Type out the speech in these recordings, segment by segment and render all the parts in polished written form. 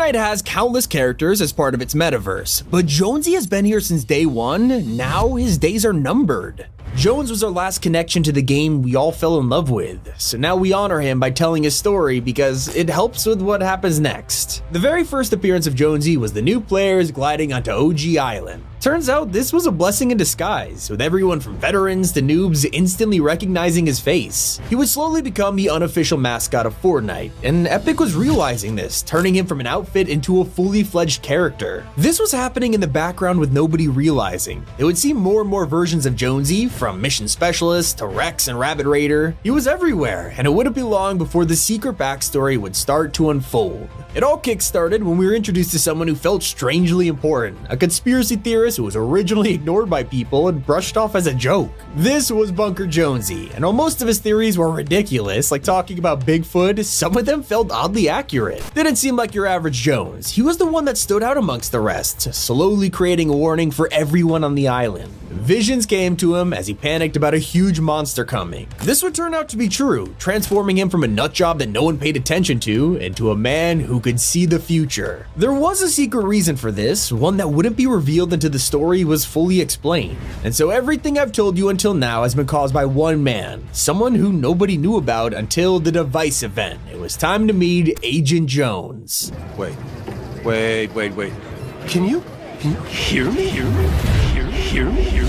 Fortnite has countless characters as part of its metaverse, but Jonesy has been here since day one. Now his days are numbered. Jones was our last connection to the game we all fell in love with, so now we honor him by telling his story because it helps with what happens next. The very first appearance of Jonesy was the new players gliding onto OG Island. Turns out this was a blessing in disguise, with everyone from veterans to noobs instantly recognizing his face. He would slowly become the unofficial mascot of Fortnite, and Epic was realizing this, turning him from an outfit into a fully fledged character. This was happening in the background with nobody realizing. It would see more and more versions of Jonesy, from Mission Specialist to Rex and Rabbit Raider. He was everywhere, and it wouldn't be long before the secret backstory would start to unfold. It all kick-started when we were introduced to someone who felt strangely important, a conspiracy theorist who was originally ignored by people and brushed off as a joke. This was Bunker Jonesy, and while most of his theories were ridiculous, like talking about Bigfoot, some of them felt oddly accurate. Didn't seem like your average Jones. He was the one that stood out amongst the rest, slowly creating a warning for everyone on the island. Visions came to him as he panicked about a huge monster coming. This would turn out to be true, transforming him from a nutjob that no one paid attention to into a man who could see the future. There was a secret reason for this, one that wouldn't be revealed until the story was fully explained. And so everything I've told you until now has been caused by one man, someone who nobody knew about until the Device event. It was time to meet Agent Jones. Wait. Can you hear me? Hear me?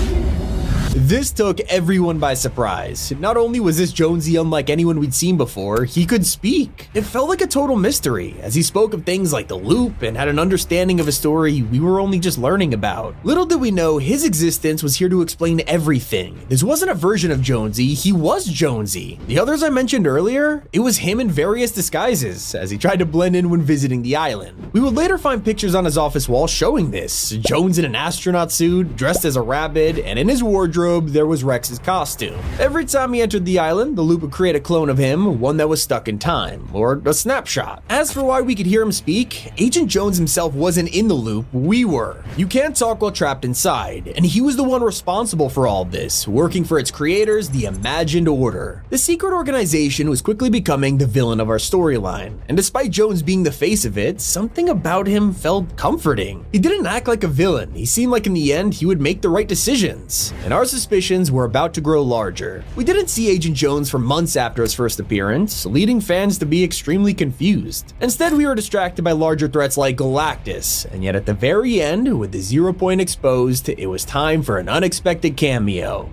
This took everyone by surprise. Not only was this Jonesy unlike anyone we'd seen before, he could speak. It felt like a total mystery, as he spoke of things like the loop and had an understanding of a story we were only just learning about. Little did we know his existence was here to explain everything. This wasn't a version of Jonesy, he was Jonesy. The others I mentioned earlier, it was him in various disguises, as he tried to blend in when visiting the island. We would later find pictures on his office wall showing this. Jones in an astronaut suit, dressed as a rabbit, and in his wardrobe there was Rex's costume. Every time he entered the island, the loop would create a clone of him, one that was stuck in time, or a snapshot. As for why we could hear him speak, Agent Jones himself wasn't in the loop, we were. You can't talk while trapped inside, and he was the one responsible for all of this, working for its creators, the Imagined Order. The secret organization was quickly becoming the villain of our storyline, and despite Jones being the face of it, something about him felt comforting. He didn't act like a villain, he seemed like in the end he would make the right decisions, and our suspicions were about to grow larger. We didn't see Agent Jones for months after his first appearance, leading fans to be extremely confused. Instead, we were distracted by larger threats like Galactus, and yet at the very end, with the 0 point exposed, it was time for an unexpected cameo.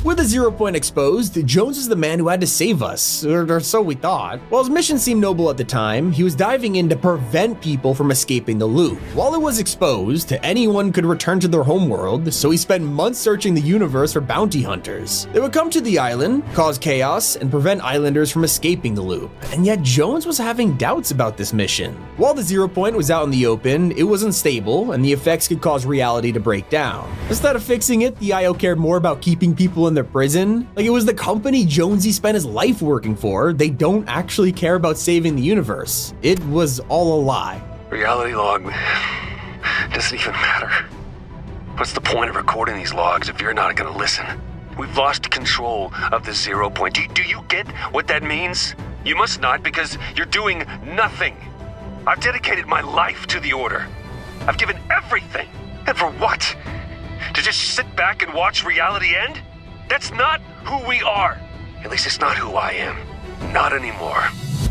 With the 0 point exposed, Jones was the man who had to save us, or so we thought. While his mission seemed noble at the time, he was diving in to prevent people from escaping the loop. While it was exposed, anyone could return to their homeworld, so he spent months searching the universe for bounty hunters. They would come to the island, cause chaos, and prevent islanders from escaping the loop. And yet Jones was having doubts about this mission. While the 0 point was out in the open, it was unstable, and the effects could cause reality to break down. Instead of fixing it, the IO cared more about keeping people in their prison. Like it was the company Jonesy spent his life working for. They don't actually care about saving the universe. It was all a lie. Reality log doesn't even matter. What's the point of recording these logs if you're not gonna listen? We've lost control of the 0 point. Do you get what that means? You must not, because you're doing nothing. I've dedicated my life to the Order. I've given everything. And for what? To just sit back and watch reality end? That's not who we are. At least it's not who I am. Not anymore.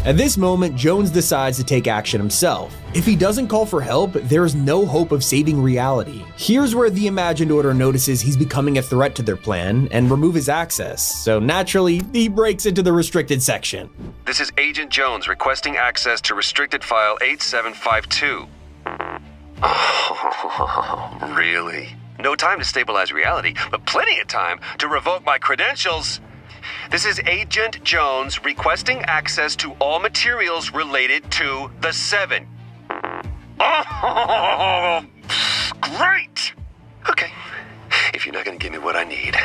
At this moment, Jones decides to take action himself. If he doesn't call for help, there is no hope of saving reality. Here's where the Imagined Order notices he's becoming a threat to their plan and remove his access, so naturally, he breaks into the restricted section. This is Agent Jones requesting access to restricted file 8752. Oh, really? No time to stabilize reality, but plenty of time to revoke my credentials. This is Agent Jones requesting access to all materials related to the 7. Oh, great! Okay, if you're not gonna give me what I need,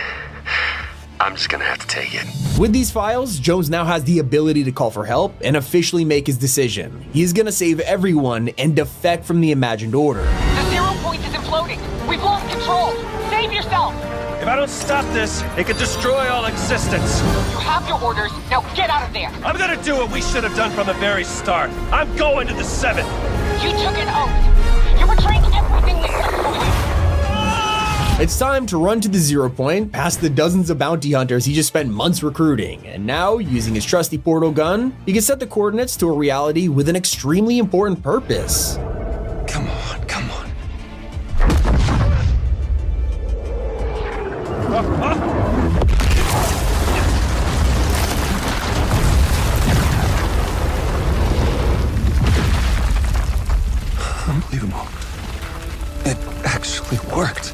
I'm just gonna have to take it. With these files, Jones now has the ability to call for help and officially make his decision. He is gonna save everyone and defect from the Imagined Order. The 0 point is in exploding. We've lost control. Save yourself. If I don't stop this, it could destroy all existence. You have your orders. Now get out of there. I'm gonna do what we should have done from the very start. I'm going to the 7th. You took an oath. You're betraying everything we've done for you. It's time to run to the 0 point, past the dozens of bounty hunters he just spent months recruiting, and now, using his trusty portal gun, he can set the coordinates to a reality with an extremely important purpose. Come on, come on. Unbelievable. It actually worked.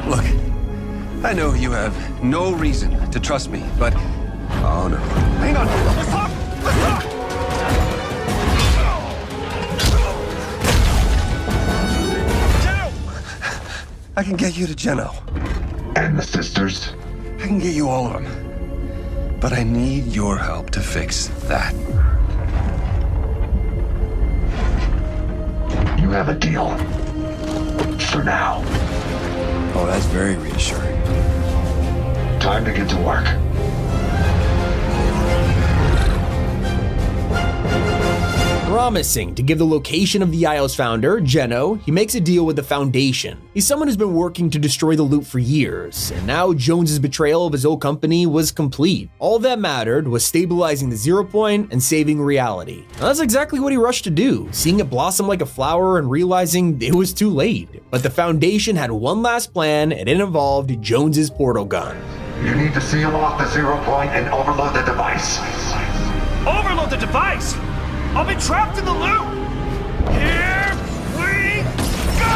Look, I know you have no reason to trust me, but... Oh no. Hang on! Let's talk! Let's talk! Geno! I can get you to Geno. And the sisters? I can get you all of them. But I need your help to fix that. You have a deal. For now. Oh, that's very reassuring. Time to get to work. Promising to give the location of the IO's founder, Geno, he makes a deal with the Foundation. He's someone who's been working to destroy the loop for years, and now Jones's betrayal of his old company was complete. All that mattered was stabilizing the 0 point and saving reality. Now, that's exactly what he rushed to do, seeing it blossom like a flower and realizing it was too late. But the Foundation had one last plan, and it involved Jones's portal gun. You need to seal off the 0 point and overload the device. Overload the device! I'll be trapped in the loop! Here we go!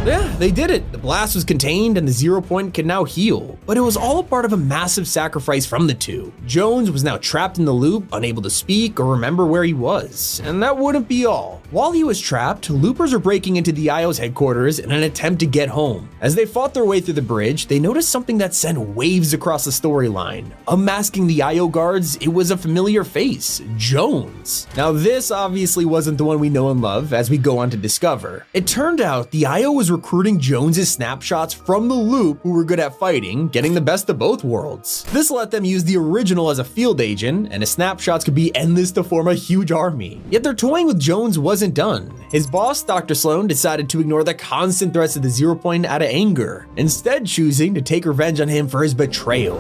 Yeah, they did it. The blast was contained and the 0 point could now heal. But it was all a part of a massive sacrifice from the two. Jones was now trapped in the loop, unable to speak or remember where he was. And that wouldn't be all. While he was trapped, loopers were breaking into the IO's headquarters in an attempt to get home. As they fought their way through the bridge, they noticed something that sent waves across the storyline. Unmasking the IO guards, it was a familiar face, Jones. Now this obviously wasn't the one we know and love, as we go on to discover. It turned out the IO was recruiting Jones's snapshots from the loop who were good at fighting, getting the best of both worlds. This let them use the original as a field agent, and his snapshots could be endless to form a huge army. Yet their toying with Jones wasn't done. His boss, Dr. Sloan, decided to ignore the constant threats of the 0 point out of anger, instead choosing to take revenge on him for his betrayal.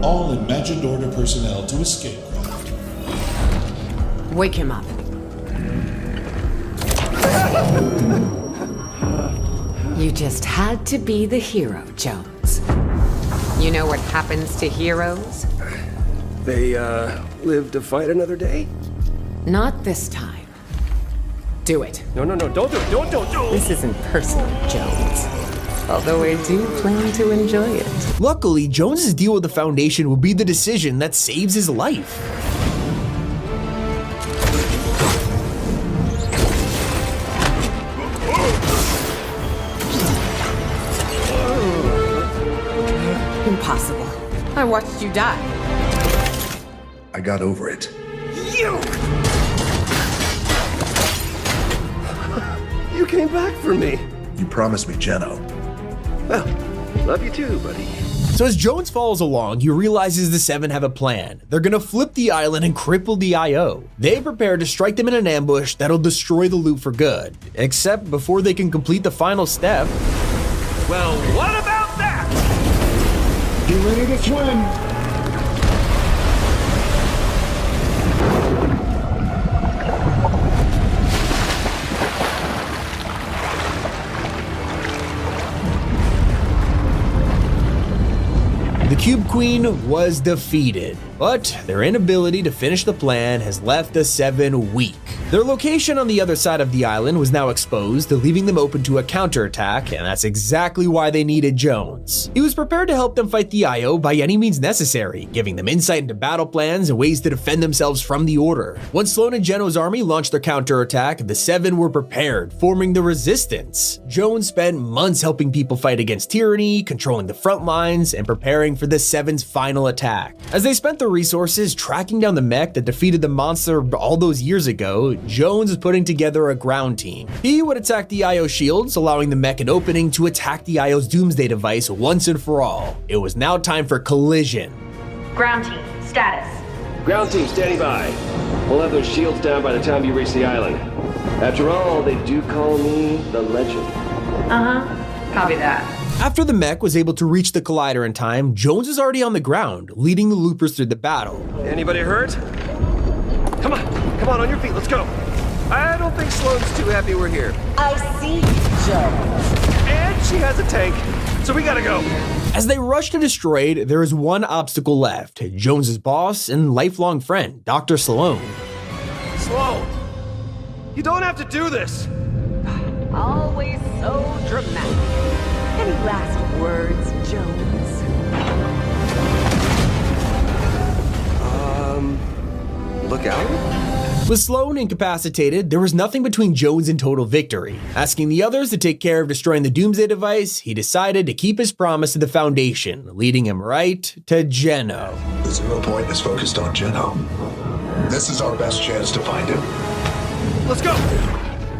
All imagined order personnel to escape craft. Wake him up. You just had to be the hero, Jones. You know what happens to heroes? They, live to fight another day? Not this time. Do it. No, don't do it, don't. This isn't personal, Jones. Although I do plan to enjoy it. Luckily, Jones's deal with the Foundation will be the decision that saves his life. Impossible. I watched you die. I got over it. You came back for me. You promised me Geno. Well, love you too, buddy. So as Jones follows along, he realizes the Seven have a plan. They're gonna flip the island and cripple the IO. They prepare to strike them in an ambush that'll destroy the loop for good. Except before they can complete the final step. Well, what about that? Get ready to swim. The Cube Queen was defeated. but their inability to finish the plan has left the Seven weak. Their location on the other side of the island was now exposed, leaving them open to a counterattack, and that's exactly why they needed Jones. He was prepared to help them fight the IO by any means necessary, giving them insight into battle plans and ways to defend themselves from the Order. Once Sloan and Geno's army launched their counterattack, the Seven were prepared, forming the Resistance. Jones spent months helping people fight against tyranny, controlling the front lines, and preparing for the Seven's final attack. As they spent their resources tracking down the mech that defeated the monster all those years ago, Jones was putting together a ground team. He would attack the IO shields, allowing the mech an opening to attack the IO's doomsday device once and for all. It was now time for collision. Ground team, status. Ground team standing by. We'll have those shields down by the time you reach the island. After all, they do call me the Legend. Copy that. After the mech was able to reach the collider in time, Jones was already on the ground, leading the loopers through the battle. Anybody hurt? Come on your feet, let's go. I don't think Sloane's too happy we're here. I see, Jones. And she has a tank, so we gotta go. As they rush to destroy it, there is one obstacle left: Jones's boss and lifelong friend, Dr. Sloan. Sloane, you don't have to do this. Always so dramatic. Any last words, Jones? Look out. With Sloan incapacitated, there was nothing between Jones and total victory. Asking the others to take care of destroying the Doomsday device, he decided to keep his promise to the Foundation, leading him right to Geno. The 0 point is focused on Geno. This is our best chance to find him. Let's go.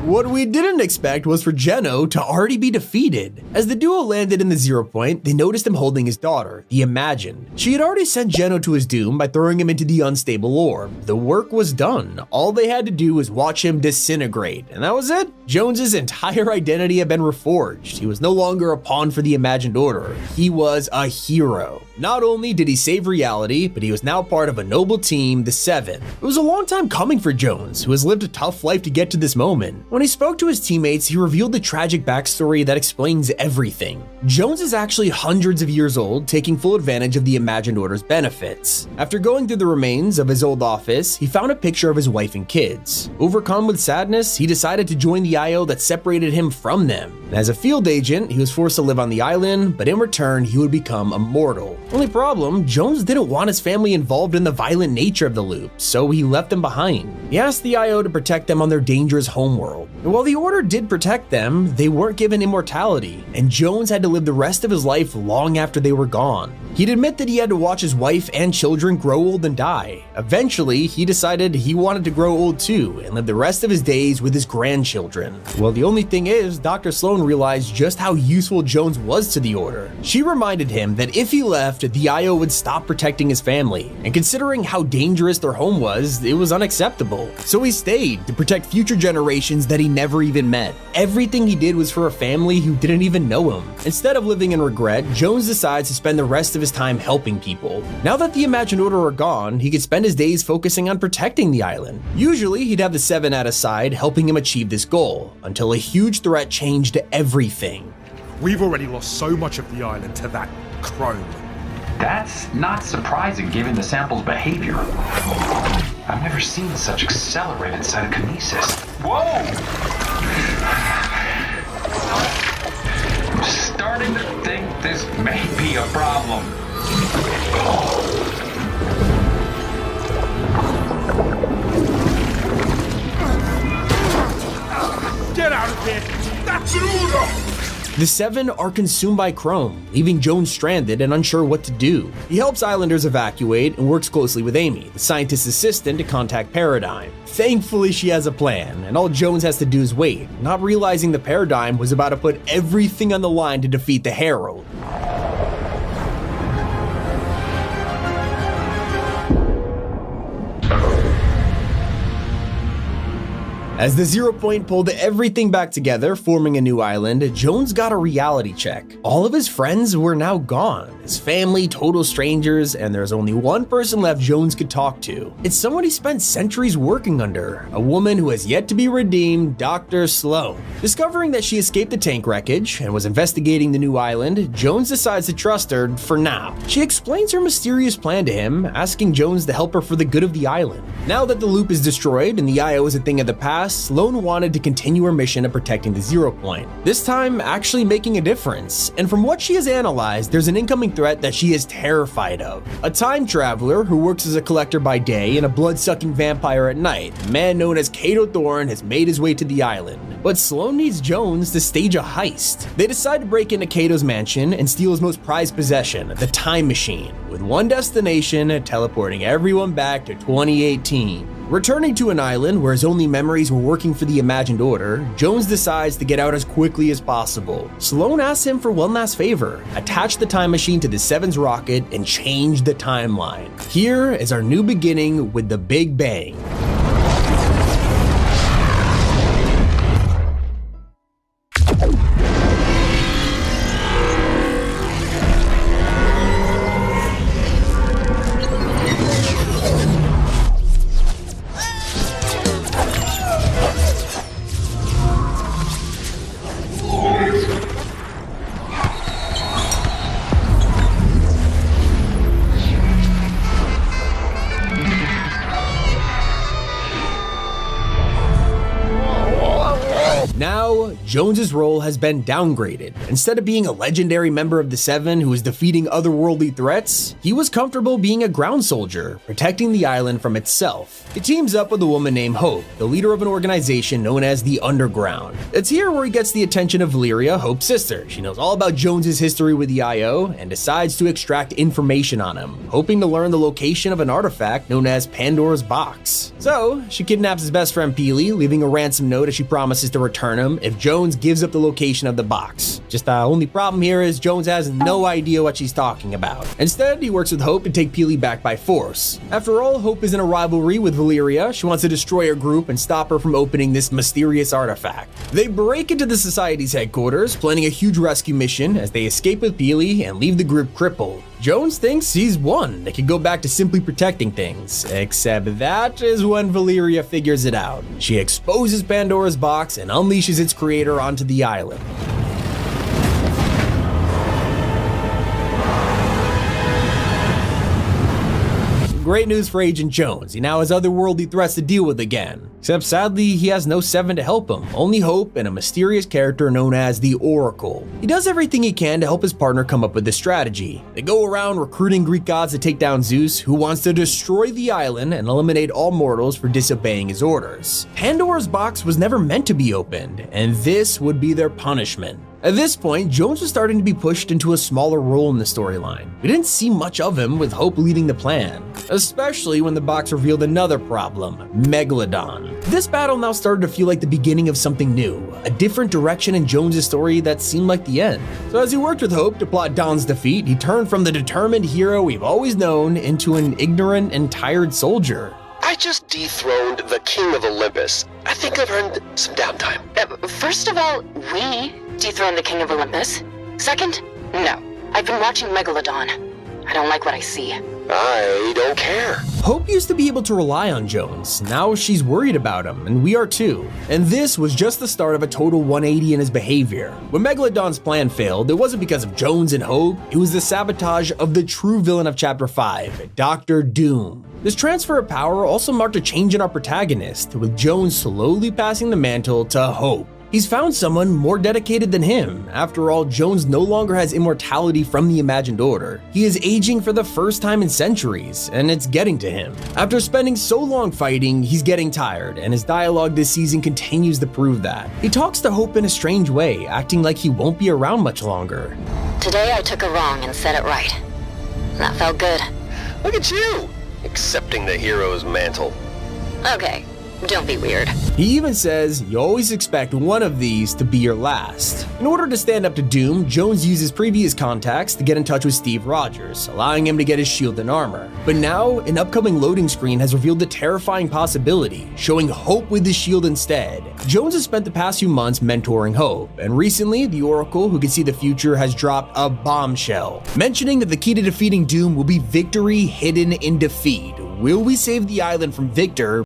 What we didn't expect was for Geno to already be defeated. As the duo landed in the 0 point, they noticed him holding his daughter, the Imagined. She had already sent Geno to his doom by throwing him into the unstable orb. The work was done. All they had to do was watch him disintegrate, and that was it. Jones's entire identity had been reforged. He was no longer a pawn for the Imagined Order. He was a hero. Not only did he save reality, but he was now part of a noble team, the Seven. It was a long time coming for Jones, who has lived a tough life to get to this moment. When he spoke to his teammates, he revealed the tragic backstory that explains everything. Jones is actually hundreds of years old, taking full advantage of the Imagined Order's benefits. After going through the remains of his old office, he found a picture of his wife and kids. Overcome with sadness, he decided to join the IO that separated him from them. As a field agent, he was forced to live on the island, but in return, he would become immortal. Only problem, Jones didn't want his family involved in the violent nature of the loop, so he left them behind. He asked the IO to protect them on their dangerous homeworld. And while the Order did protect them, they weren't given immortality, and Jones had to live the rest of his life long after they were gone. He'd admit that he had to watch his wife and children grow old and die. Eventually, he decided he wanted to grow old too and live the rest of his days with his grandchildren. Well, the only thing is, Dr. Sloan realized just how useful Jones was to the Order. She reminded him that if he left, the IO would stop protecting his family, and considering how dangerous their home was, it was unacceptable. So he stayed to protect future generations that he never even met. Everything he did was for a family who didn't even know him. Instead of living in regret, Jones decides to spend the rest of his time helping people. Now that the Imagined Order are gone, he could spend his days focusing on protecting the island. Usually, he'd have the Seven at his side, helping him achieve this goal, until a huge threat changed everything. We've already lost so much of the island to that crone. That's not surprising given the sample's behavior. I've never seen such accelerated cytokinesis. Whoa! I'm starting to think this may be a problem. Get out of here! That's an order! The Seven are consumed by Chrome, leaving Jones stranded and unsure what to do. He helps Islanders evacuate and works closely with Amy, the scientist's assistant, to contact Paradigm. Thankfully, she has a plan, and all Jones has to do is wait, not realizing the Paradigm was about to put everything on the line to defeat the Herald. As the 0 Point pulled everything back together, forming a new island, Jones got a reality check. All of his friends were now gone. His family, total strangers, and there's only one person left Jones could talk to. It's someone he spent centuries working under, a woman who has yet to be redeemed, Dr. Sloan. Discovering that she escaped the tank wreckage and was investigating the new island, Jones decides to trust her for now. She explains her mysterious plan to him, asking Jones to help her for the good of the island. Now that the loop is destroyed and the IO is a thing of the past, Sloan wanted to continue her mission of protecting the 0 Point, this time actually making a difference. And from what she has analyzed, there's an incoming threat that she is terrified of. A time traveler who works as a collector by day and a blood-sucking vampire at night. A man known as Cato Thorne has made his way to the island. But Sloan needs Jones to stage a heist. They decide to break into Cato's mansion and steal his most prized possession, the time machine, with one destination, teleporting everyone back to 2018. Returning to an island where his only memories were working for the Imagined Order, Jones decides to get out as quickly as possible. Sloan asks him for one last favor: attach the time machine to the Seven's rocket and change the timeline. Here is our new beginning with the Big Bang. Now, Jones's role has been downgraded. Instead of being a legendary member of the Seven who was defeating otherworldly threats, he was comfortable being a ground soldier, protecting the island from itself. He teams up with a woman named Hope, the leader of an organization known as the Underground. It's here where he gets the attention of Valeria, Hope's sister. She knows all about Jones's history with the IO and decides to extract information on him, hoping to learn the location of an artifact known as Pandora's Box. So, she kidnaps his best friend Peely, leaving a ransom note as she promises to return him if Jones gives up the location of the box. Just the only problem here is Jones has no idea what she's talking about. Instead, he works with Hope to take Peely back by force. After all, Hope is in a rivalry with Valeria. She wants to destroy her group and stop her from opening this mysterious artifact. They break into the Society's headquarters, planning a huge rescue mission as they escape with Peely and leave the group crippled. Jones thinks he's won. They can go back to simply protecting things. Except that is when Valeria figures it out. She exposes Pandora's box and unleashes its creator onto the island. Great news for Agent Jones. He now has otherworldly threats to deal with again. Except sadly, he has no Seven to help him, only Hope and a mysterious character known as the Oracle. He does everything he can to help his partner come up with a strategy. They go around recruiting Greek gods to take down Zeus, who wants to destroy the island and eliminate all mortals for disobeying his orders. Pandora's box was never meant to be opened, and this would be their punishment. At this point, Jones was starting to be pushed into a smaller role in the storyline. We didn't see much of him with Hope leading the plan, especially when the box revealed another problem, Megalodon. This battle now started to feel like the beginning of something new, a different direction in Jones's story that seemed like the end. So as he worked with Hope to plot Don's defeat, he turned from the determined hero we've always known into an ignorant and tired soldier. I just dethroned the King of Olympus. I think I've earned some downtime. First of all, we dethroned the King of Olympus. Second, no. I've been watching Megalodon. I don't like what I see. I don't care. Hope used to be able to rely on Jones. Now she's worried about him, and we are too. And this was just the start of a total 180 in his behavior. When Megalodon's plan failed, it wasn't because of Jones and Hope. It was the sabotage of the true villain of Chapter 5, Dr. Doom. This transfer of power also marked a change in our protagonist, with Jones slowly passing the mantle to Hope. He's found someone more dedicated than him. After all, Jones no longer has immortality from the Imagined Order. He is aging for the first time in centuries, and it's getting to him. After spending so long fighting, he's getting tired, and his dialogue this season continues to prove that. He talks to Hope in a strange way, acting like he won't be around much longer. Today I took a wrong and said it right. That felt good. Look at you, accepting the hero's mantle. Okay, Don't be weird. He even says you always expect one of these to be your last. In order to stand up to Doom, Jones uses previous contacts to get in touch with Steve Rogers, allowing him to get his shield and armor. But now, an upcoming loading screen has revealed a terrifying possibility, showing Hope with the shield instead. Jones has spent the past few months mentoring Hope, and recently, the Oracle, who can see the future, has dropped a bombshell, mentioning that the key to defeating Doom will be victory hidden in defeat. Will we save the island from Victor,